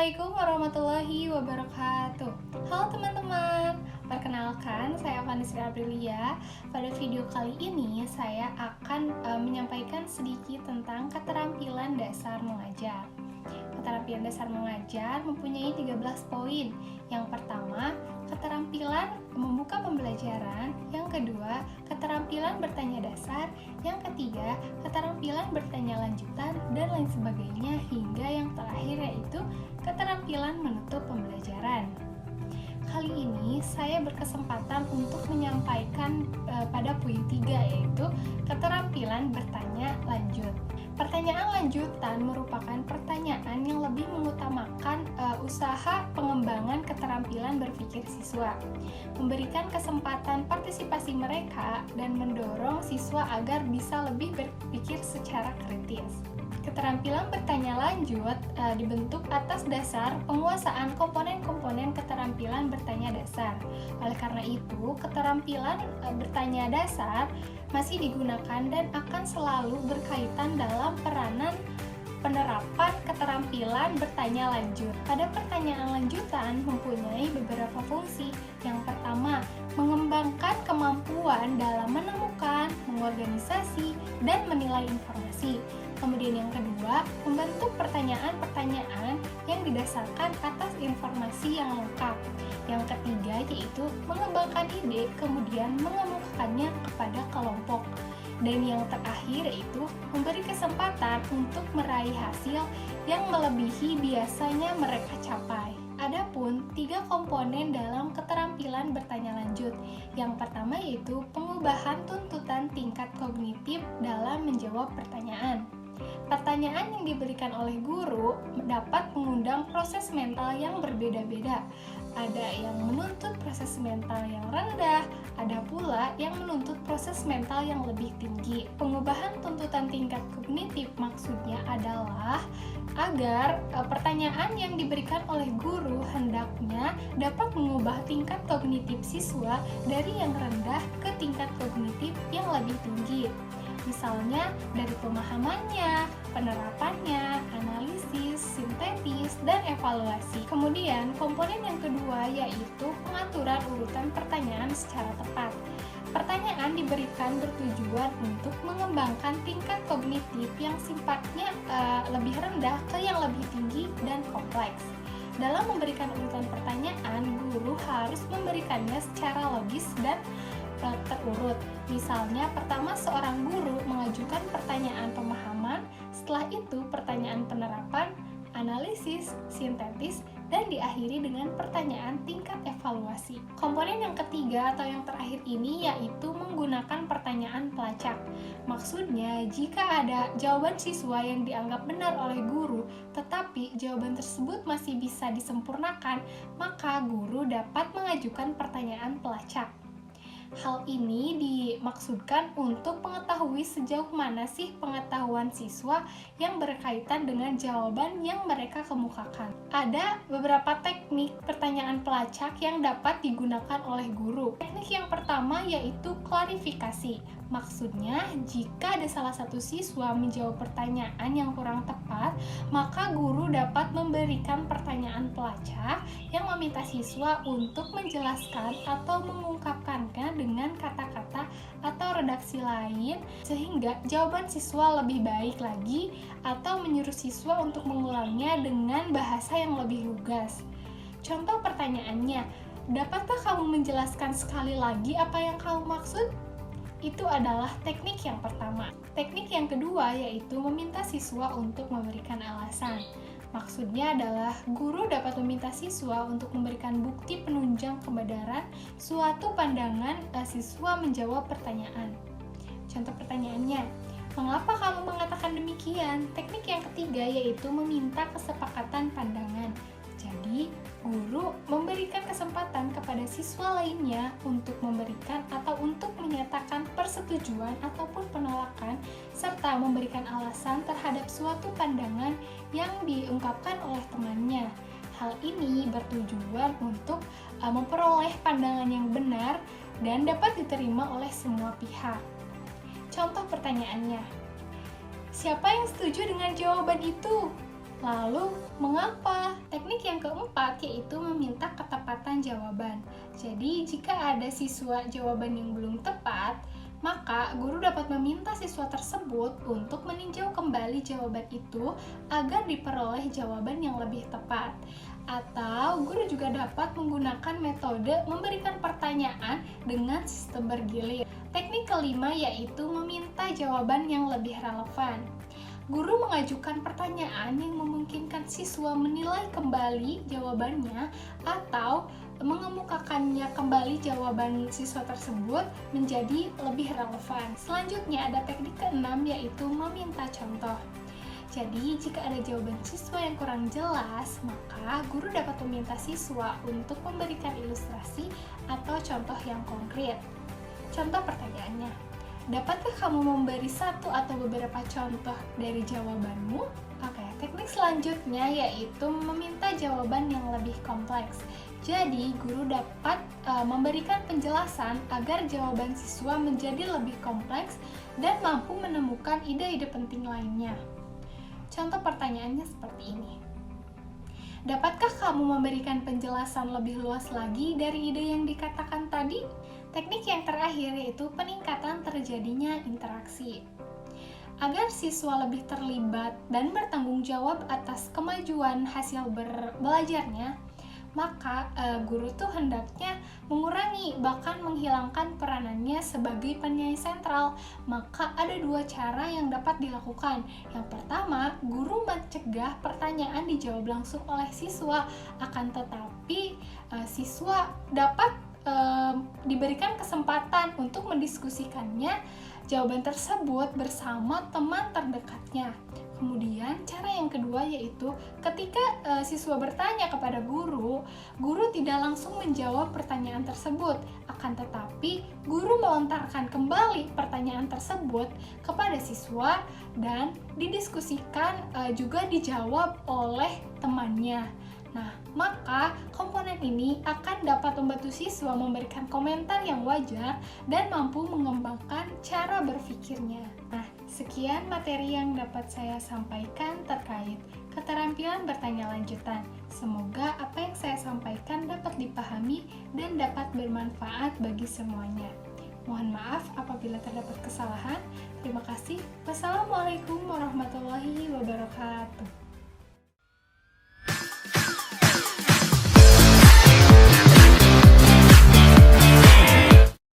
Assalamualaikum warahmatullahi wabarakatuh. Halo teman-teman, perkenalkan saya Vanisri Aprilia. Pada video kali ini saya akan menyampaikan sedikit tentang keterampilan dasar mengajar. Keterampilan dasar mengajar mempunyai 13 poin. Yang pertama, keterampilan membuka pembelajaran. Yang kedua, keterampilan bertanya dasar. Yang ketiga, keterampilan bertanya lanjutan, dan lain sebagainya, hingga yang terakhir yaitu keterampilan menutup pembelajaran. Kali ini saya berkesempatan untuk menyampaikan pada poin 3, yaitu keterampilan bertanya lanjut. Pertanyaan lanjutan merupakan pertanyaan yang lebih mengutamakan usaha pengembangan keterampilan berpikir siswa, memberikan kesempatan partisipasi mereka, dan mendorong siswa agar bisa lebih berpikir secara kritis. Keterampilan bertanya lanjut dibentuk atas dasar penguasaan komponen-komponen keterampilan bertanya dasar. Oleh karena itu, keterampilan bertanya dasar masih digunakan dan akan selalu berkaitan dalam peranan penerapan keterampilan bertanya lanjut. Pada pertanyaan lanjutan mempunyai beberapa fungsi. Yang pertama, mengembangkan kemampuan dalam menemukan, mengorganisasi, dan menilai informasi. Kemudian yang kedua, membentuk pertanyaan-pertanyaan yang didasarkan atas informasi yang lengkap. Yang ketiga yaitu mengembangkan ide, kemudian mengemukakannya kepada kelompok. Dan yang terakhir yaitu memberi kesempatan untuk meraih hasil yang melebihi biasanya mereka capai. Adapun 3 komponen dalam keterampilan bertanya lanjut. Yang pertama yaitu pengubahan tuntutan tingkat kognitif dalam menjawab pertanyaan. Pertanyaan yang diberikan oleh guru dapat mengundang proses mental yang berbeda-beda. Ada yang menuntut proses mental yang rendah, ada pula yang menuntut proses mental yang lebih tinggi. Pengubahan tuntutan tingkat kognitif maksudnya adalah agar pertanyaan yang diberikan oleh guru hendaknya dapat mengubah tingkat kognitif siswa dari yang rendah ke tingkat kognitif yang lebih tinggi. Misalnya dari pemahamannya, penerapannya, analisis, sintetis, dan evaluasi. Kemudian komponen yang kedua yaitu pengaturan urutan pertanyaan secara tepat. Pertanyaan diberikan bertujuan untuk mengembangkan tingkat kognitif yang sifatnya lebih rendah ke yang lebih tinggi dan kompleks. Dalam memberikan urutan pertanyaan, guru harus memberikannya secara logis dan terurut. Misalnya, pertama seorang guru mengajukan pertanyaan pemahaman, setelah itu pertanyaan penerapan, analisis, sintetis, dan diakhiri dengan pertanyaan tingkat evaluasi. Komponen yang ketiga atau yang terakhir ini yaitu menggunakan pertanyaan pelacak. Maksudnya, jika ada jawaban siswa yang dianggap benar oleh guru, tetapi jawaban tersebut masih bisa disempurnakan, maka guru dapat mengajukan pertanyaan pelacak. Hal ini dimaksudkan untuk mengetahui sejauh mana sih pengetahuan siswa yang berkaitan dengan jawaban yang mereka kemukakan. Ada beberapa teknik pertanyaan pelacak yang dapat digunakan oleh guru. Teknik yang pertama yaitu klarifikasi. Maksudnya, jika ada salah satu siswa menjawab pertanyaan yang kurang tepat, maka guru dapat memberikan pertanyaan pelacak yang meminta siswa untuk menjelaskan atau mengungkapkannya dengan kata-kata atau redaksi lain sehingga jawaban siswa lebih baik lagi, atau menyuruh siswa untuk mengulangnya dengan bahasa yang lebih lugas. Contoh pertanyaannya, dapatkah kamu menjelaskan sekali lagi apa yang kamu maksud? Itu adalah teknik yang pertama. Teknik yang kedua yaitu meminta siswa untuk memberikan alasan. Maksudnya adalah guru dapat meminta siswa untuk memberikan bukti penunjang kebenaran suatu pandangan siswa menjawab pertanyaan. Contoh pertanyaannya, mengapa kamu mengatakan demikian? Teknik yang ketiga yaitu meminta kesepakatan pandangan. Jadi, guru memberikan kesempatan kepada siswa lainnya untuk memberikan atau untuk menyatakan persetujuan ataupun penolakan, serta memberikan alasan terhadap suatu pandangan yang diungkapkan oleh temannya. Hal ini bertujuan untuk memperoleh pandangan yang benar dan dapat diterima oleh semua pihak. Contoh pertanyaannya, siapa yang setuju dengan jawaban itu? Lalu, mengapa? Teknik yang keempat yaitu meminta ketepatan jawaban. Jadi, jika ada siswa jawaban yang belum tepat, maka guru dapat meminta siswa tersebut untuk meninjau kembali jawaban itu agar diperoleh jawaban yang lebih tepat. Atau, guru juga dapat menggunakan metode memberikan pertanyaan dengan sistem bergilir. Teknik kelima yaitu meminta jawaban yang lebih relevan. Guru mengajukan pertanyaan yang memungkinkan siswa menilai kembali jawabannya atau mengemukakannya kembali jawaban siswa tersebut menjadi lebih relevan. Selanjutnya ada teknik keenam yaitu meminta contoh. Jadi, jika ada jawaban siswa yang kurang jelas, maka guru dapat meminta siswa untuk memberikan ilustrasi atau contoh yang konkret. Contoh pertanyaannya, dapatkah kamu memberi satu atau beberapa contoh dari jawabanmu? Oke, teknik selanjutnya yaitu meminta jawaban yang lebih kompleks. Jadi, guru dapat memberikan penjelasan agar jawaban siswa menjadi lebih kompleks dan mampu menemukan ide-ide penting lainnya. Contoh pertanyaannya seperti ini. Dapatkah kamu memberikan penjelasan lebih luas lagi dari ide yang dikatakan tadi? Teknik yang terakhir yaitu peningkatan terjadinya interaksi. Agar siswa lebih terlibat dan bertanggung jawab atas kemajuan hasil belajarnya, maka guru tuh hendaknya mengurangi bahkan menghilangkan peranannya sebagai penilai sentral. Maka ada dua cara yang dapat dilakukan. Yang pertama, guru mencegah pertanyaan dijawab langsung oleh siswa, akan tetapi siswa dapat diberikan kesempatan untuk mendiskusikannya jawaban tersebut bersama teman terdekatnya. Kemudian cara yang kedua yaitu ketika siswa bertanya kepada guru tidak langsung menjawab pertanyaan tersebut, akan tetapi guru melontarkan kembali pertanyaan tersebut kepada siswa dan didiskusikan juga dijawab oleh temannya. Nah, maka komponen ini akan dapat membantu siswa memberikan komentar yang wajar dan mampu mengembangkan cara berpikirnya. Nah, sekian materi yang dapat saya sampaikan terkait keterampilan bertanya lanjutan. Semoga apa yang saya sampaikan dapat dipahami dan dapat bermanfaat bagi semuanya. Mohon maaf apabila terdapat kesalahan. Terima kasih. Wassalamualaikum warahmatullahi wabarakatuh.